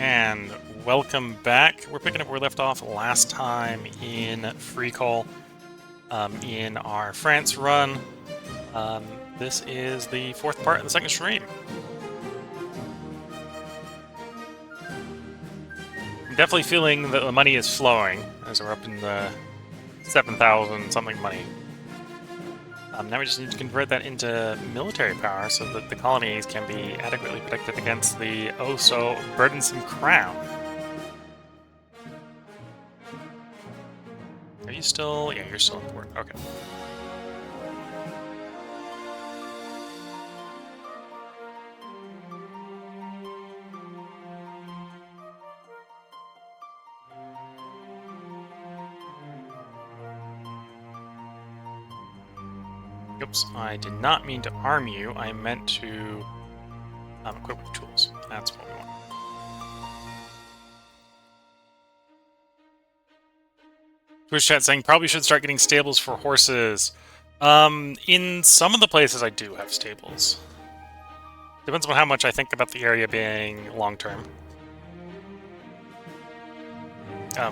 and welcome back. We're picking up where we left off last time in FreeCol in our France run. This is the fourth part of the second stream. I'm definitely feeling that the money is flowing as we're up in the 7,000 something money. Now we just need to convert that into military power so that the colonies can be adequately protected against the oh-so-burdensome crown. Are you still... Yeah, you're still on board. Okay. Oops, I did not mean to arm you. I meant to equip with tools. That's what we want. Twitch chat saying probably should start getting stables for horses. In some of the places I do have stables. Depends on how much I think about the area being long-term.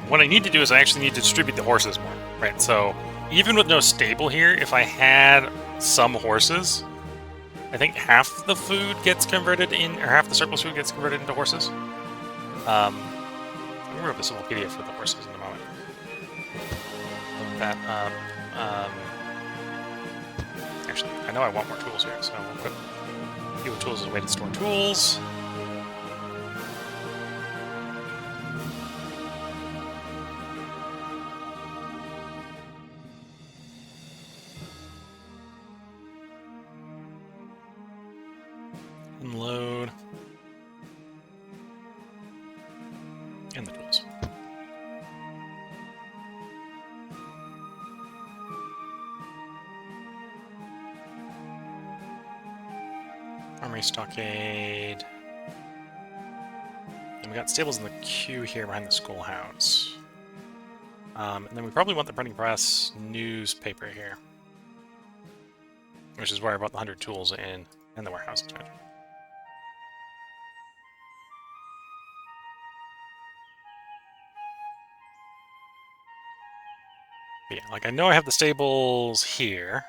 What I need to do is I actually need to distribute the horses more, right? So even with no stable here, if I had some horses, I think half the food gets converted in, or half the surplus food gets converted into horses. I'm gonna remove this little PDF for the horses in a moment. That actually, I know I want more tools here, so we'll put deal with tools as a way to store tools. Unload. And the tools. Armory stockade. And we got stables in the queue here behind the schoolhouse. And then we probably want the printing press newspaper here. Which is where I brought the 100 tools in the warehouse expansion. But yeah, like I know I have the stables here.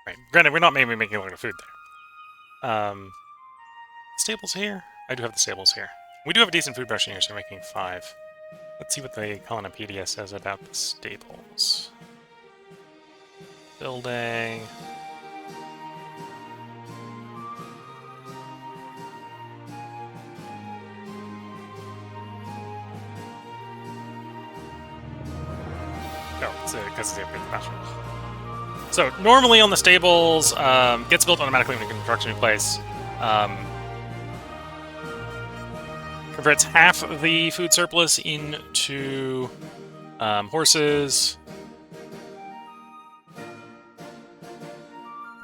Right. Granted, we're not maybe making a lot of food there. Stables here? I do have the stables here. We do have a decent food production here, so we're making 5. Let's see what the Colonipedia says about the stables. Building. Oh, it's because it's the upgrade the pasture. So normally on the stables, gets built automatically when the construction in place. Converts half of the food surplus into horses.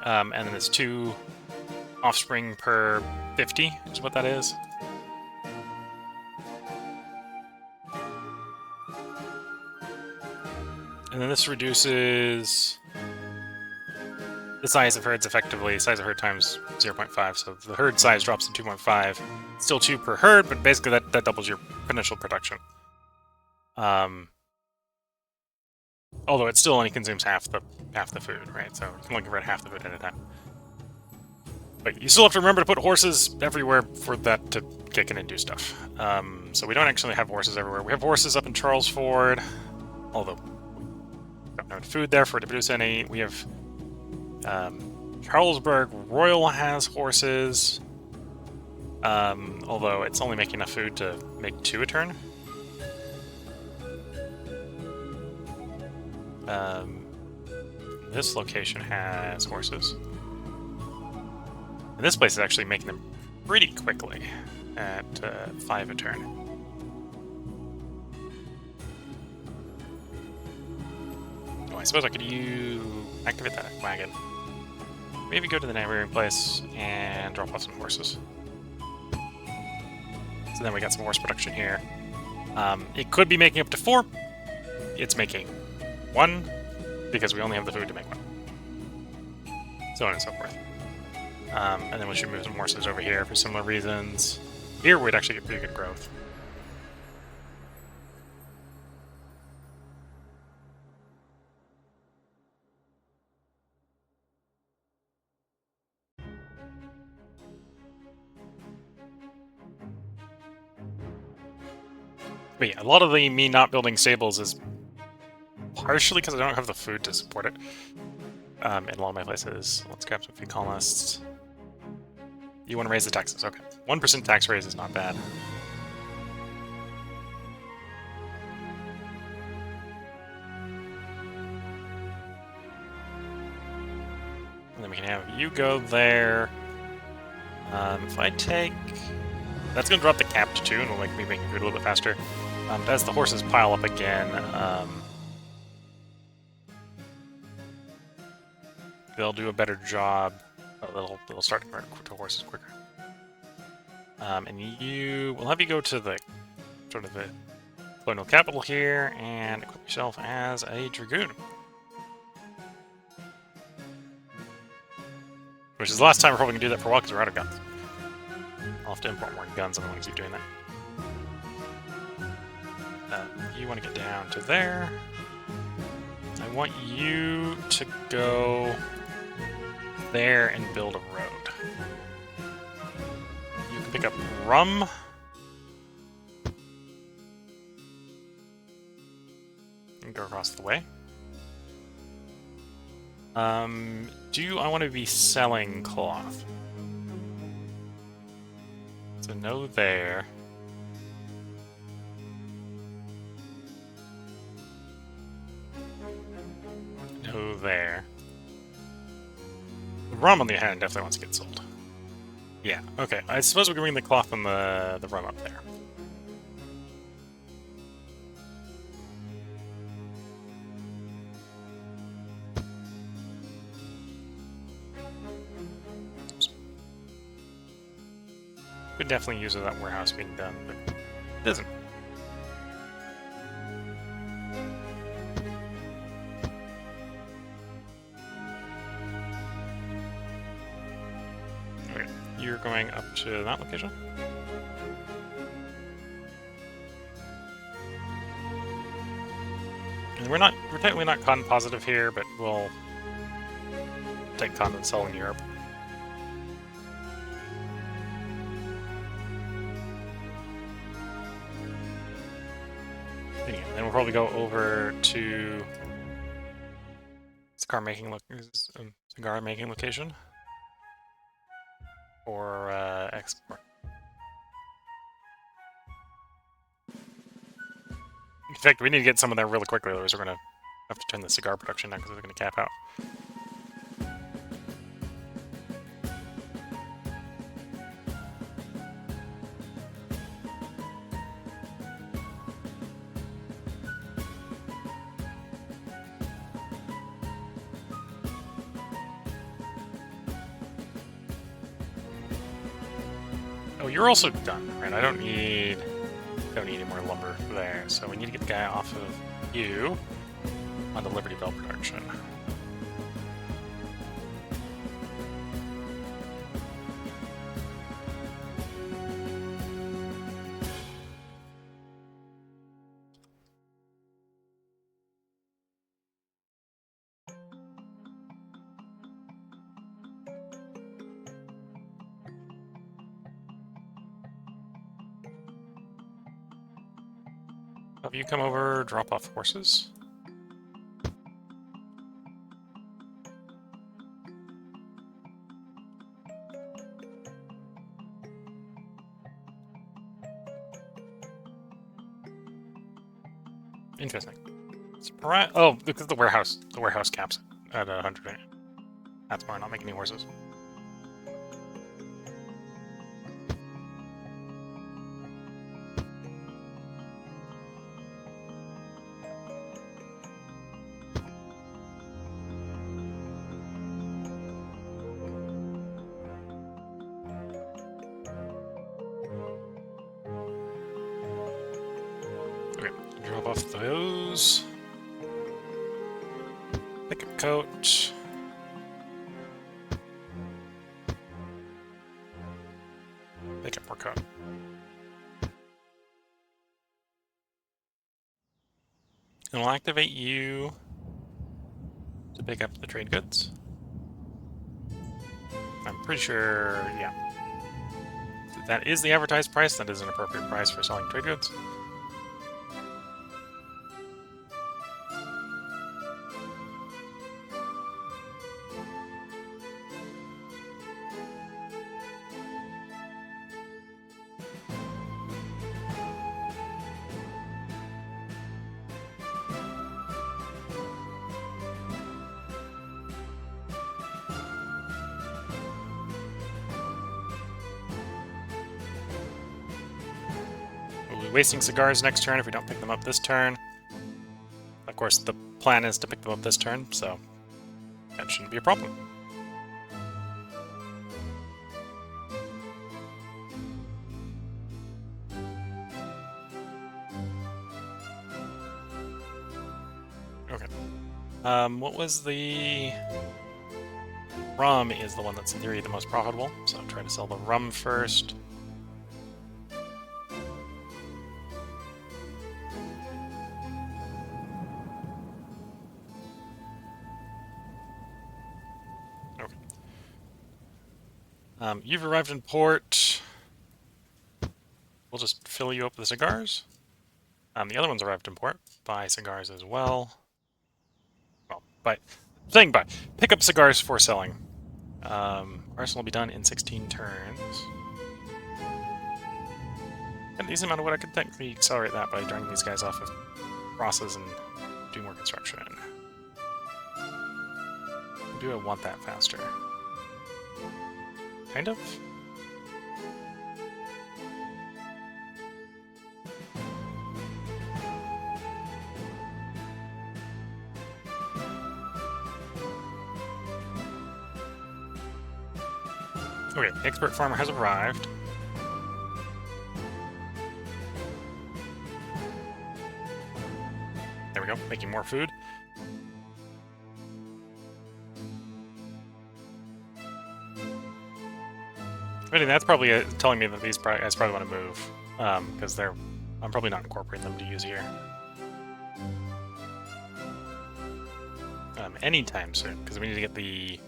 And then it's 2 offspring per 50, is what that is. And then this reduces the size of herds effectively, size of herd times 0.5, so the herd size drops to 2.5. Still 2 per herd, but basically that doubles your potential production. Although it still only consumes half the food, right? So you can only convert half the food at a time. But you still have to remember to put horses everywhere for that to kick in and do stuff. So we don't actually have horses everywhere. We have horses up in Charlesford, although we don't have food there for it to produce any. We have Charlesburg Royal has horses, although it's only making enough food to make 2 a turn. This location has horses. And this place is actually making them pretty quickly at 5 a turn. Oh, I suppose I could activate that wagon. Maybe go to the neighboring place and drop off some horses. So then we got some horse production here. It could be making up to 4. It's making 1 because we only have the food to make 1. So on and so forth. And then we should move some horses over here for similar reasons. Here we'd actually get pretty good growth. But yeah, a lot of me not building stables is partially because I don't have the food to support it in a lot of my places. Let's grab some food colonists. You want to raise the taxes? Okay. 1% tax raise is not bad. And then we can have you go there. If I take... That's going to drop the cap to 2, and will make me making food a little bit faster. As the horses pile up again, they'll do a better job. They'll start to convert to horses quicker. And we'll have you go to the sort of the colonial capital here and equip yourself as a dragoon. Which is the last time we're probably going to do that for a while because we're out of guns. I'll have to import more guns. I don't want to keep doing that. You want to get down to there. I want you to go there and build a road. You can pick up rum. And go across the way. Do I want to be selling cloth? So no there. No there. The rum on the other hand definitely wants to get sold. Yeah, okay. I suppose we can bring the cloth and the rum up there. Could definitely use that warehouse being done, but it isn't. Okay, you're going up to that location. And we're technically not cotton positive here, but we'll take cotton and sell in Europe. Then we'll probably go over to cigar making location or export. In fact, we need to get some of that really quickly, otherwise we're going to have to turn the cigar production down because we're going to cap out. Oh, you're also done, right? I don't need any more lumber there, so we need to get the guy off of you on the Liberty Bell production. Have you come over, drop off horses? Interesting. Oh, because the warehouse caps at 100. That's why I'm not making any horses. Okay, drop off those. Pick a coat. Pick up more coat. And we'll activate you to pick up the trade goods. I'm pretty sure, yeah. That is the advertised price. That is an appropriate price for selling trade goods. We'll be wasting cigars next turn if we don't pick them up this turn. Of course, the plan is to pick them up this turn, so that shouldn't be a problem. Okay. What was the... Rum is the one that's in theory the most profitable, so I'll try to sell the rum first. Okay. You've arrived in port. We'll just fill you up with cigars. The other ones arrived in port. Buy cigars as well. Well, pick up cigars for selling. Arsenal will be done in 16 turns. And a decent amount of wood, I could technically accelerate that by draining these guys off of crosses and do more construction. Do I want that faster? Kind of? Okay, the expert farmer has arrived. There we go, making more food. I mean, that's probably telling me that these guys probably want to move, because I'm probably not incorporating them to use here. Anytime soon, because we need to get we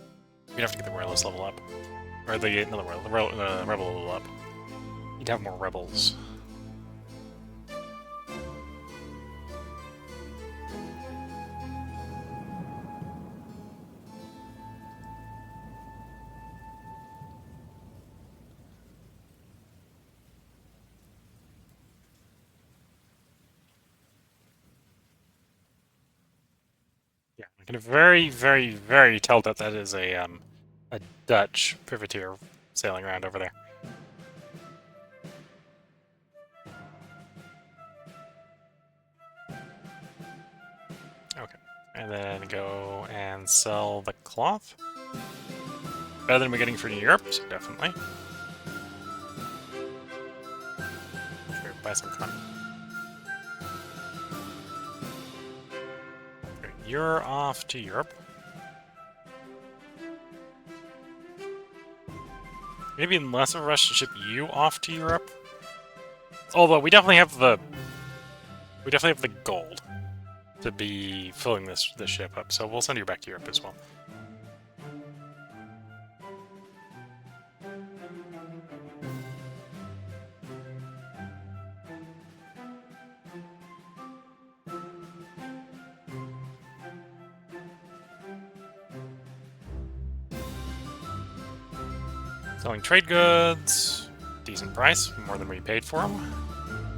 have to get the royalist level up. Or the rebel level up. Need to have more rebels. Yeah, I can very, very, very tell that that is a Dutch privateer sailing around over there. Okay, and then go and sell the cloth. Better than we're getting for Europe, so definitely. Sure, buy some cotton. Okay, you're off to Europe. Maybe in less of a rush to ship you off to Europe. Although we definitely have the gold to be filling this ship up, so we'll send you back to Europe as well. Selling trade goods, decent price, more than we paid for them,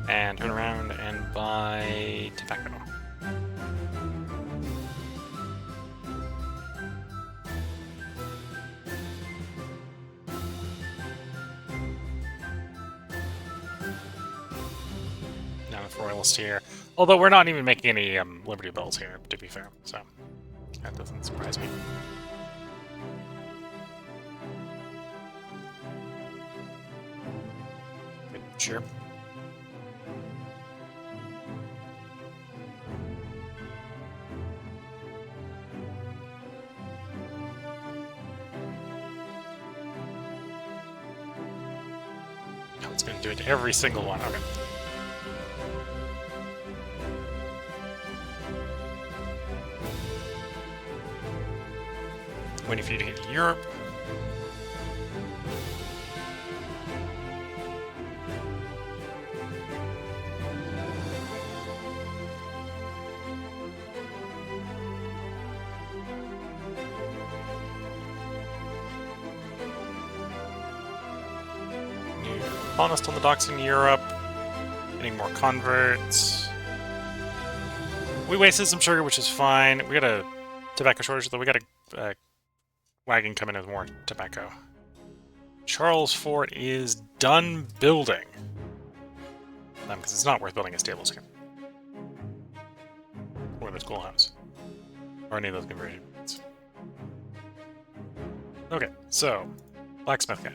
and turn around and buy tobacco. Now with royalist here, although we're not even making any Liberty Bells here, to be fair, so that doesn't surprise me. Sure. Now it's going to do destroyed every single one. Okay. Waiting for you to hit Europe. New colonist on the docks in Europe. Getting more converts. We wasted some sugar, which is fine. We got a tobacco shortage, though. We got a wagon coming in with more tobacco. Charles Fort is done building. Because it's not worth building a stables here. Or the schoolhouse. Or any of those conversion units. Okay, so blacksmith guy.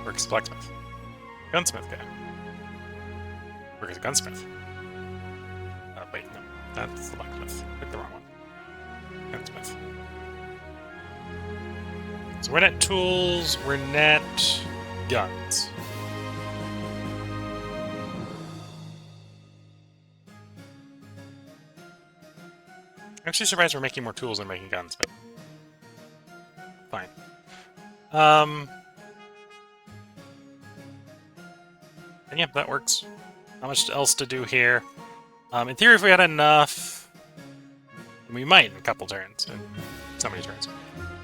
Works blacksmith. Gunsmith guy. Works a gunsmith. Wait, no. That's the blacksmith. Picked the wrong one. Gunsmith. So we're net tools, we're net guns. I'm actually surprised we're making more tools than making guns, but fine. And yeah, that works. Not much else to do here. In theory, if we had enough, we might in a couple turns, in so many turns.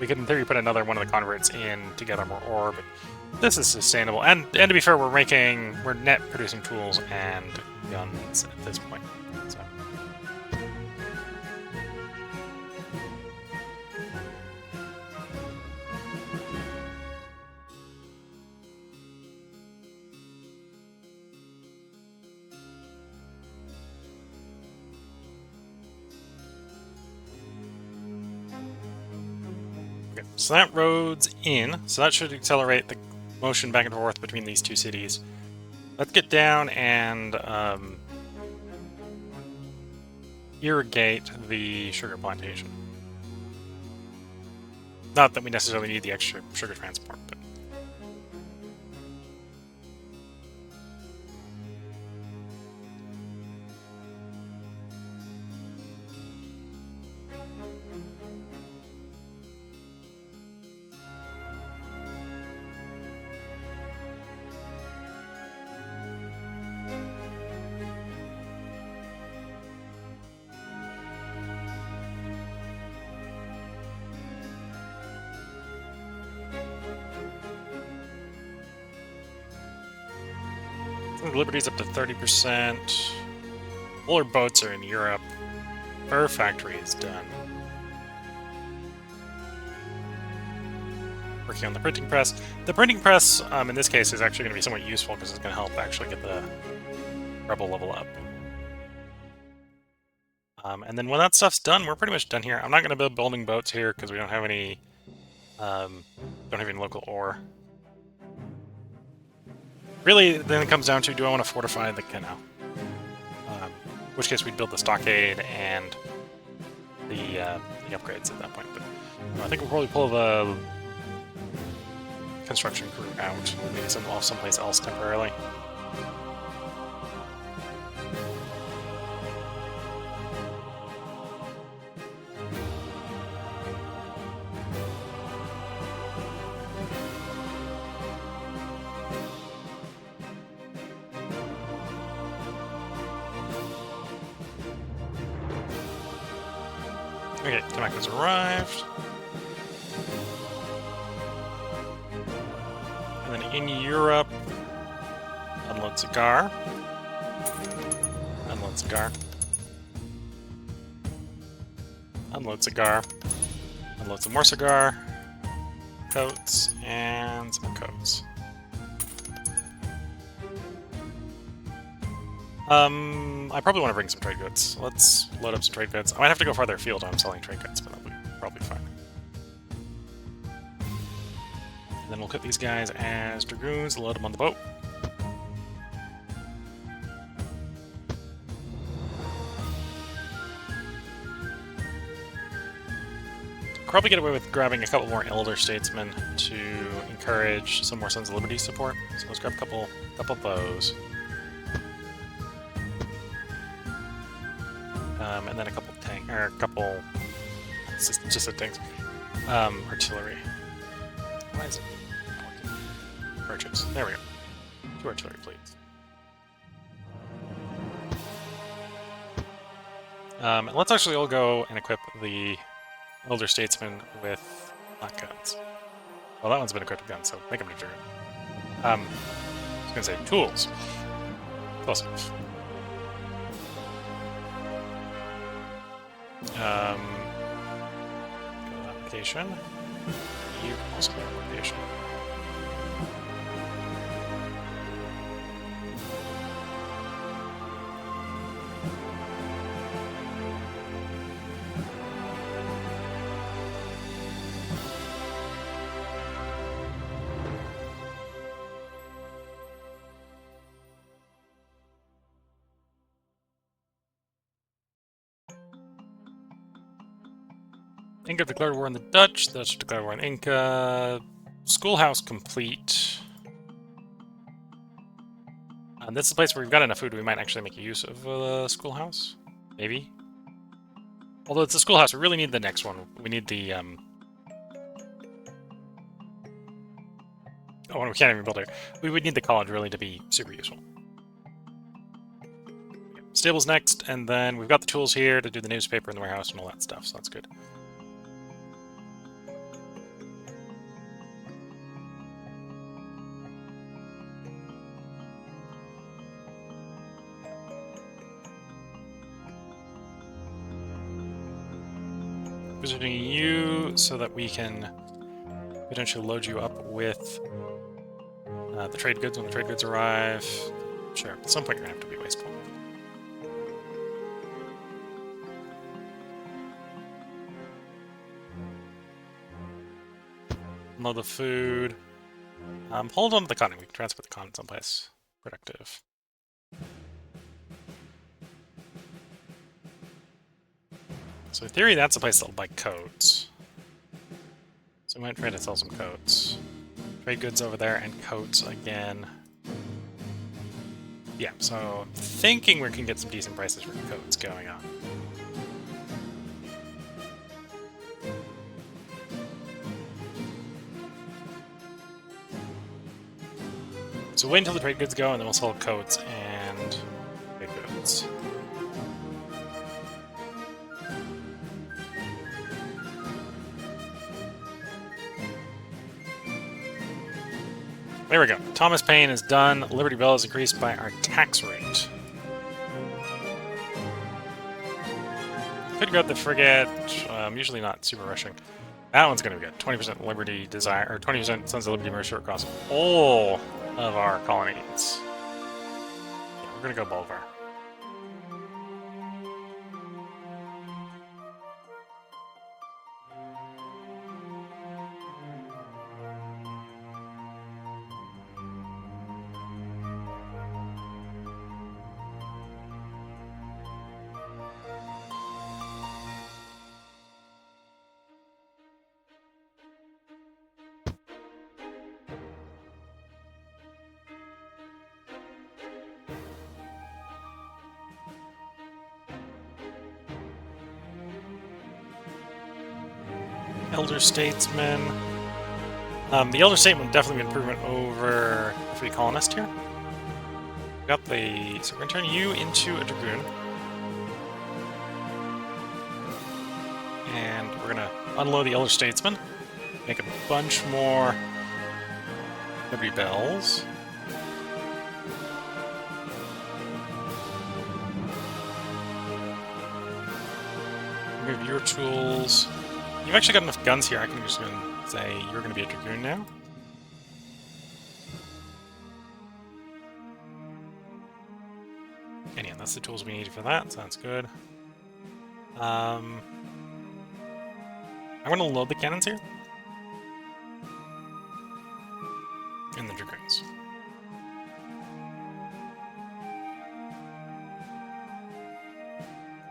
We could, in theory, put another one of the converts in to gather more ore, but this is sustainable. And to be fair, we're net producing tools and guns at this point. So. Okay, so that road's in, so that should accelerate the motion back and forth between these two cities. Let's get down and irrigate the sugar plantation. Not that we necessarily need the extra sugar transport, but... Liberty's up to 30%. Roller boats are in Europe. Fur factory is done. Working on the printing press. The printing press, in this case, is actually going to be somewhat useful because it's going to help actually get the rebel level up. And then when that stuff's done, we're pretty much done here. I'm not going to build building boats here because we don't have any local ore. Really, then it comes down to, do I want to fortify the canal? In which case we'd build the stockade and the upgrades at that point. But I think we'll probably pull the construction crew out, maybe off someplace else temporarily. Okay, tobacco's arrived. And then in Europe, unload cigar. Unload cigar. Unload cigar. Unload some more cigar. Coats, and some coats. I probably want to bring some trade goods. Let's load up some trade goods. I might have to go farther afield on selling trade goods, but that'll be probably fine. And then we'll put these guys as dragoons, load them on the boat. Probably get away with grabbing a couple more elder statesmen to encourage some more Sons of Liberty support. So let's grab a couple of those. And then a couple tank, or a couple, it's just a tanks. Artillery. Why is it working? Archers. There we go. 2 artillery fleets. Let's actually all go and equip the Elder Statesman with black guns. Well, that one's been equipped with guns, so make him a Dragoon. I was gonna say tools. Close enough. Application. You can also go application. Inca declared war on the Dutch. The Dutch declared war on Inca. Schoolhouse complete. And this is a place where we've got enough food. We might actually make use of the schoolhouse. Maybe. Although it's a schoolhouse, we really need the next one. We need the oh, we can't even build it. We would need the college really to be super useful. Stables next, and then we've got the tools here to do the newspaper in the warehouse and all that stuff, so that's good. Visiting you so that we can potentially load you up with the trade goods when the trade goods arrive. Sure, at some point you're gonna have to be wasteful. Load the food. Hold on to the cotton. We can transport the cotton someplace productive. So in theory, that's a place that'll buy coats. So we might try to sell some coats. Trade goods over there and coats again. Yeah, so I'm thinking we can get some decent prices for coats going on. So wait until the trade goods go, and then we'll sell coats and trade goods. There we go. Thomas Paine is done. Liberty Bell is increased by our tax rate. Could go with the frigate. Usually not super rushing. That one's going to be good. 20% Liberty Desire, or 20% Sons of Liberty Mercer across all of our colonies. Yeah, we're going to go Bolivar. Elder Statesman. The Elder Statesman definitely an improvement over the Free Colonist here. Got the... So we're going to turn you into a Dragoon. And we're going to unload the Elder Statesman. Make a bunch more Liberty Bells. Remove your tools. You've actually got enough guns here. I can just say you're going to be a Dragoon now. And yeah, that's the tools we need for that. Sounds good. I'm going to load the cannons here. And the Dragoons.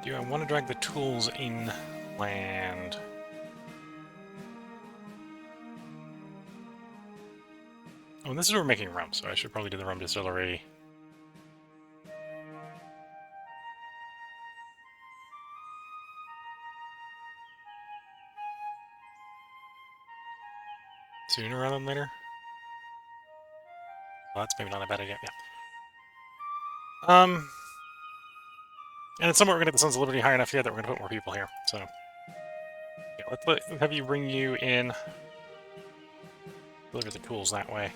Do I want to drag the tools inland? Well, this is where we're making rum, so I should probably do the rum distillery. Sooner rather than later. Well, that's maybe not a bad idea, yeah. And at some point we're going to get the Sons of Liberty high enough here that we're going to put more people here, so... Yeah, let's have you bring you in. Deliver the tools that way.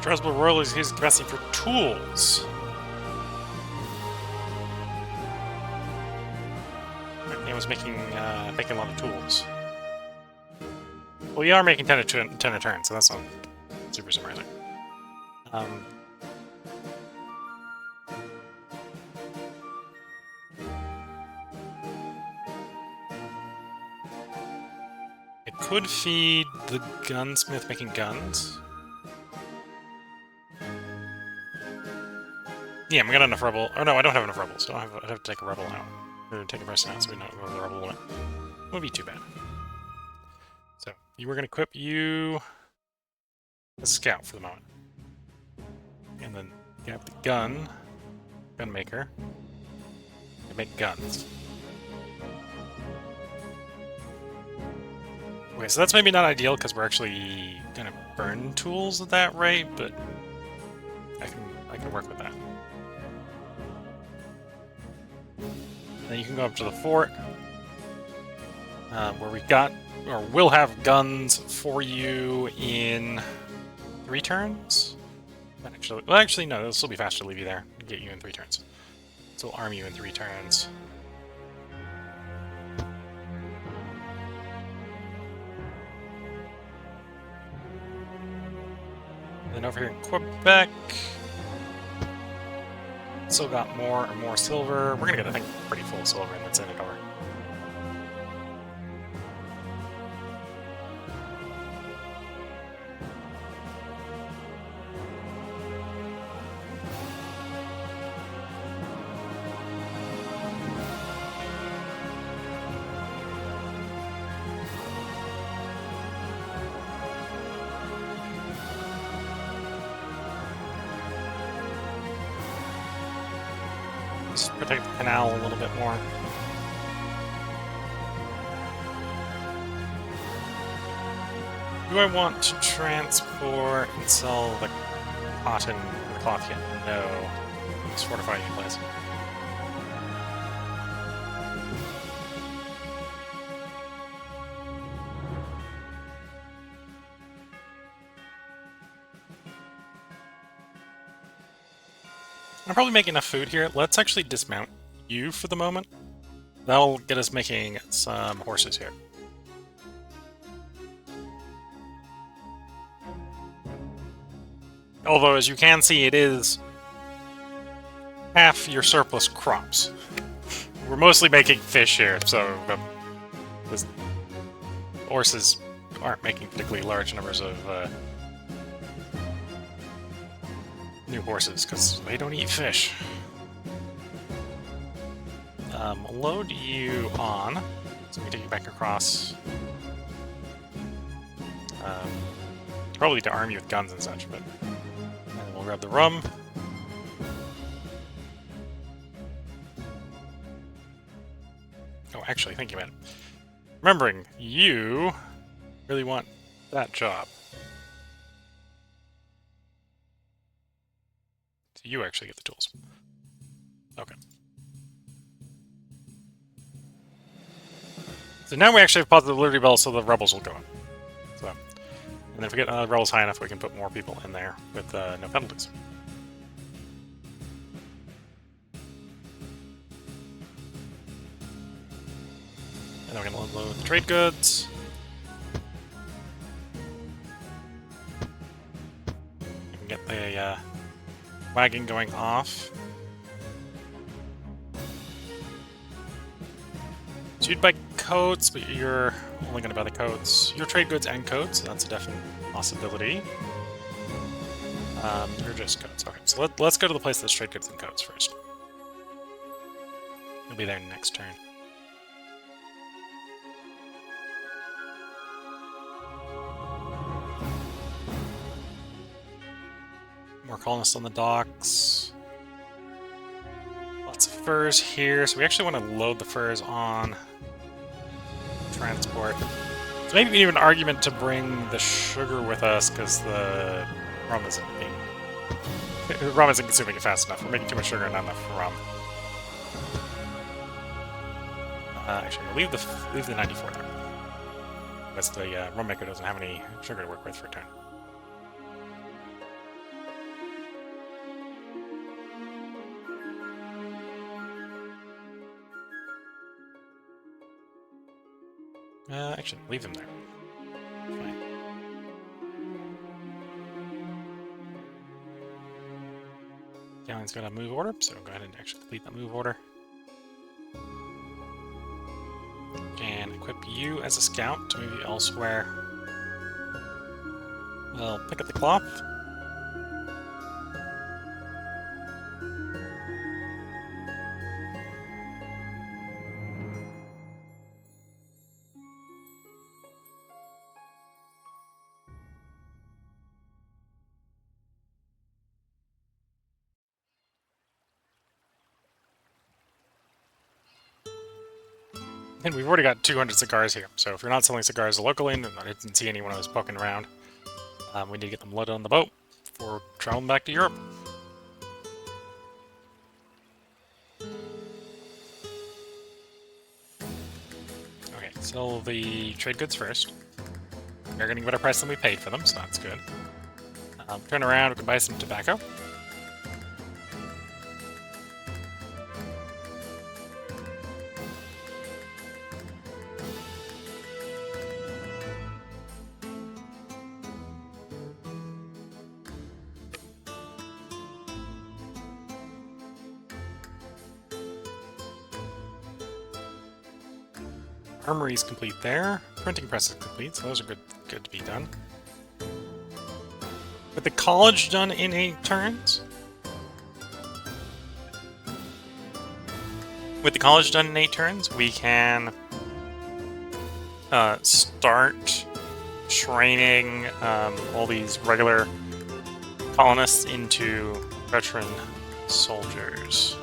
Trustable Royal is his capacity for tools. He was making a lot of tools. Well, we are making 10 a turn, so that's not super surprising. It could feed the gunsmith making guns. Yeah, we got enough rebel. Oh no, I don't have enough rebels, so I'd have to take a rebel out. Or take a person out so we don't go to the rebel limit. Wouldn't be too bad. So, we're going to equip you as a scout for the moment. And then you have the gun maker, and make guns. Okay, so that's maybe not ideal because we're actually going to burn tools at that rate, but I can work with that. Then you can go up to the fort, where we've got, or will have guns for you in 3 turns. Actually, no, it'll still be faster to leave you there and get you in 3 turns. So we'll arm you in 3 turns. And then over here in Quebec, still got more and more silver. We're gonna get, I think, pretty full silver and then send it over. Just protect the canal a little bit more. Do I want to transport and sell the cotton and the cloth yet? No. Let's fortify you, please. I'm probably making enough food here. Let's actually dismount you for the moment. That'll get us making some horses here. Although, as you can see, it is half your surplus crops. We're mostly making fish here, so the horses aren't making particularly large numbers of new horses, because they don't eat fish. Load you on, so we can take you back across. Probably to arm you with guns and such, but and we'll grab the rum. Oh, actually, thinking about it. Remembering, you really want that job. So you actually get the tools. Okay. So now we actually have positive Liberty Bell, so the rebels will go in. So, and then if we get rebels high enough, we can put more people in there with no penalties. And then we're going to unload the trade goods. We can get the wagon going off. So you'd buy coats, but you're only going to buy the coats. Your trade goods and coats, so that's a definite possibility. You're just coats. Okay, so let's go to the place that's trade goods and coats first. You'll be there next turn. More colonists on the docks. Lots of furs here, so we actually want to load the furs on transport. So maybe we need an argument to bring the sugar with us because the rum isn't consuming it fast enough. We're making too much sugar and not enough rum. Actually, we'll leave the 94 there. Because the rum maker doesn't have any sugar to work with for a turn. Actually, leave them there. Fine. Galleon's got a move order, so go ahead and actually complete that move order. And equip you as a scout to move you elsewhere. We'll pick up the cloth. And we've already got 200 cigars here, so if you're not selling cigars locally, and I didn't see anyone who was poking around, we need to get them loaded on the boat before traveling back to Europe. Okay, sell the trade goods first. They're getting a better price than we paid for them, so that's good. Turn around, we can buy some tobacco. Armory's complete there. Printing press is complete, so those are good to be done. With the college done in 8 turns? With the college done in 8 turns, we can start training all these regular colonists into veteran soldiers.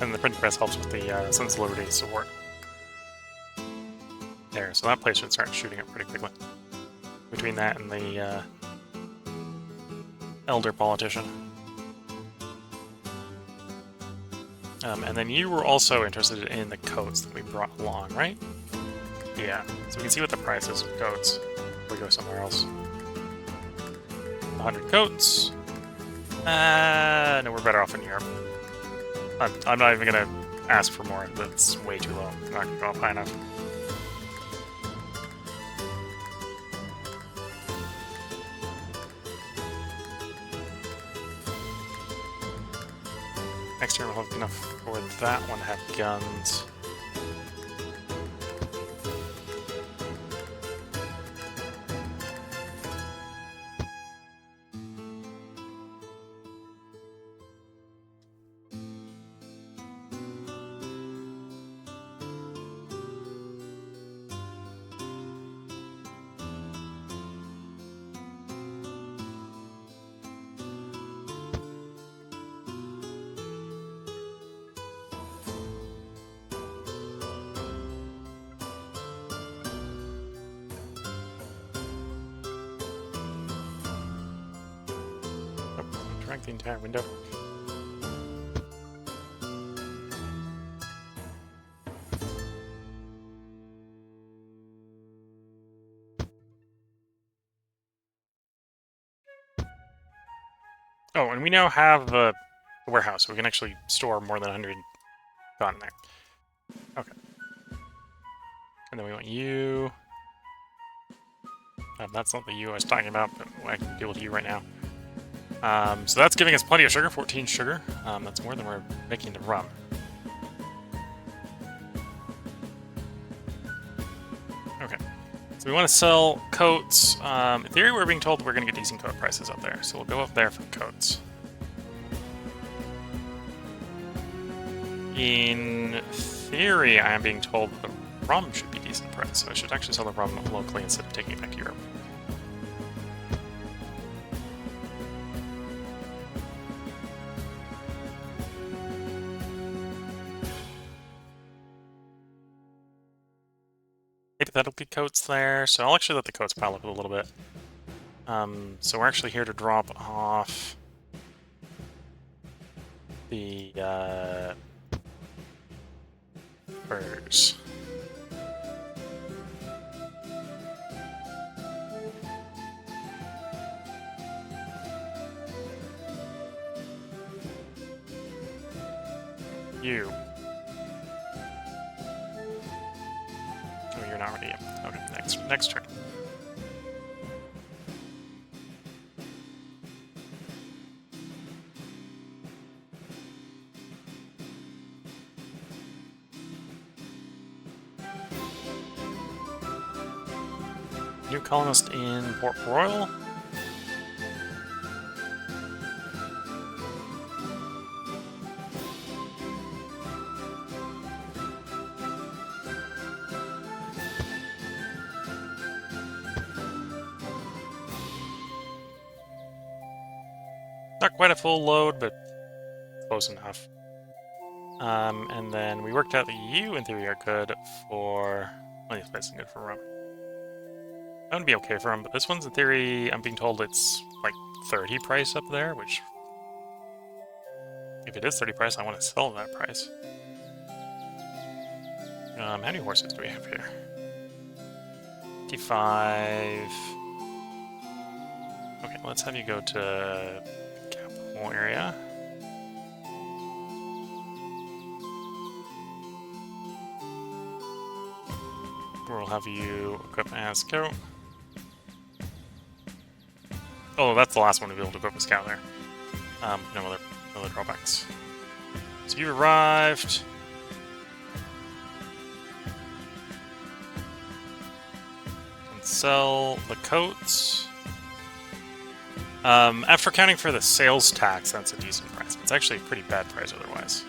And the printing press helps with the Sons of Liberty support. There, so that place should start shooting up pretty quickly. Between that and the elder politician. And then you were also interested in the coats that we brought along, right? Yeah, so we can see what the price is of coats if we go somewhere else. 100 coats. No, we're better off in Europe. I'm not even gonna ask for more. That's way too low. I'm not gonna go up high enough. Next turn we'll have enough for that one to have guns. The entire window. Oh, and we now have the warehouse, so we can actually store more than 100 cotton there. Okay. And then we want you. That's not the you I was talking about, but I can deal with you right now. So that's giving us plenty of sugar, 14 sugar. That's more than we're making the rum. So we want to sell coats. In theory, we're being told we're going to get decent coat prices up there, so we'll go up there for coats. In theory, I am being told that the rum should be decent price, so I should actually sell the rum locally instead of taking it back to Europe. Hypothetically coats there, so I'll actually let the coats pile up a little bit. So we're actually here to drop off the furs. You. Oh, you're not ready yet. Okay, next turn. New colonist in Port Royal. Not quite a full load, but close enough. And then we worked out that you, in theory, are good for... Well, this place is good for rum. That would be okay for rum, but this one's, in theory, I'm being told it's like 30 price up there, which... If it is 30 price, I want to sell that price. How many horses do we have here? 55... Okay, let's have you go to capital area. We'll have you equip as scout. Oh, that's the last one to be able to equip a scout there. No other drawbacks. So you arrived. Can sell the coats. After accounting for the sales tax, that's a decent price. It's actually a pretty bad price otherwise.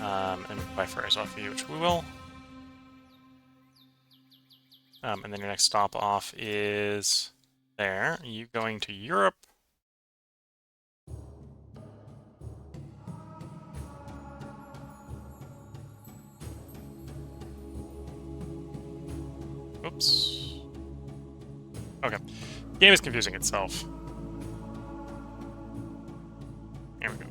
And buy furs off of you, which we will. And then your next stop off is there. You going to Europe. Oops. Okay. The game is confusing itself. Here we go.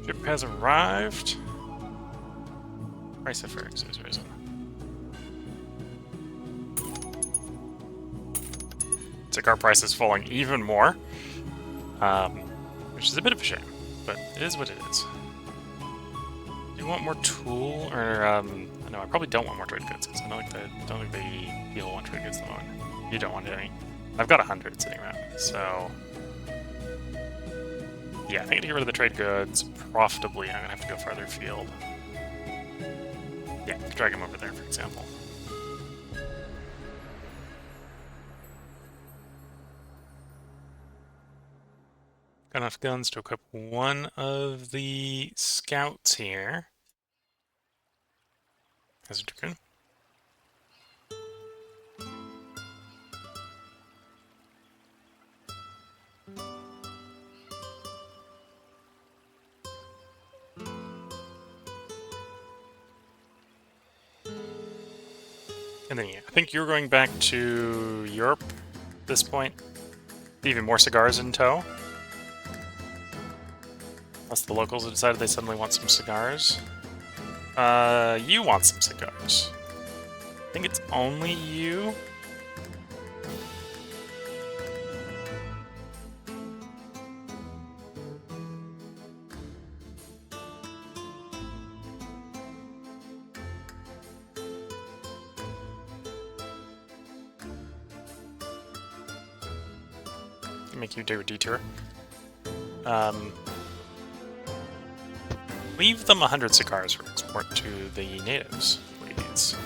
Ship has arrived. Price of furs has risen. Cigar price is falling even more, which is a bit of a shame, but it is what it is. Do you want more tool, or no? I probably don't want more trade goods because I don't think the people want trade goods at the moment. You don't want any. I've got 100 sitting around, so yeah, I think to get rid of the trade goods profitably, I'm gonna have to go farther afield. Yeah, drag him over there, for example. Got enough guns to equip one of the scouts here. As a dragoon. And then, yeah, I think you're going back to Europe at this point. Even more cigars in tow. Unless the locals have decided they suddenly want some cigars. You want some cigars. I think it's only you. make you do a detour. Leave them 100 cigars for export to the natives, please.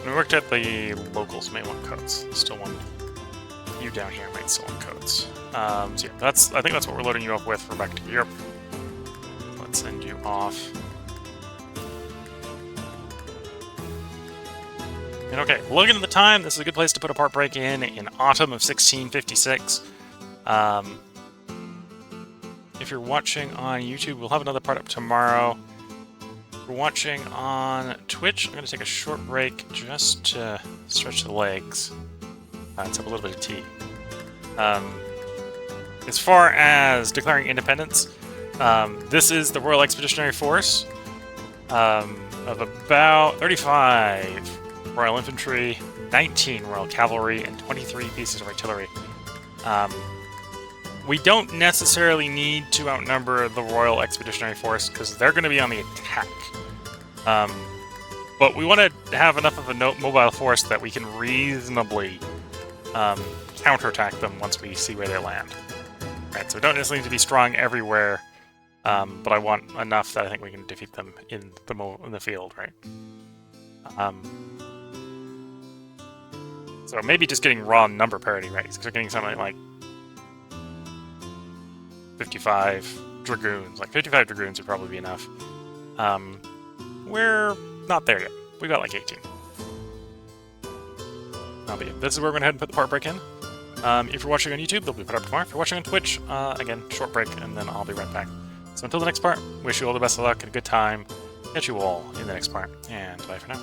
We worked at the locals may want coats. Still want you down here might still want coats. So yeah, I think that's what we're loading you up with for back to Europe. Let's send you off. And okay, looking at the time, this is a good place to put a part break in autumn of 1656. If you're watching on YouTube, we'll have another part up tomorrow. If you're watching on Twitch, I'm going to take a short break just to stretch the legs. Let's have a little bit of tea. As far as declaring independence, this is the Royal Expeditionary Force of about 35 Royal Infantry, 19 Royal Cavalry, and 23 pieces of artillery. We don't necessarily need to outnumber the Royal Expeditionary Force because they're going to be on the attack. But we want to have enough of a mobile force that we can reasonably counterattack them once we see where they land. Right, so we don't necessarily need to be strong everywhere, but I want enough that I think we can defeat them in the field, right? So maybe just getting raw number parity, right? So getting something like 55 Dragoons. Like 55 Dragoons would probably be enough. We're not there yet. We got like 18. But yeah, this is where we're going to head and put the part break in. If you're watching on YouTube, they'll be put up tomorrow. If you're watching on Twitch, again, short break, and then I'll be right back. So until the next part, wish you all the best of luck and a good time. Catch you all in the next part, and bye for now.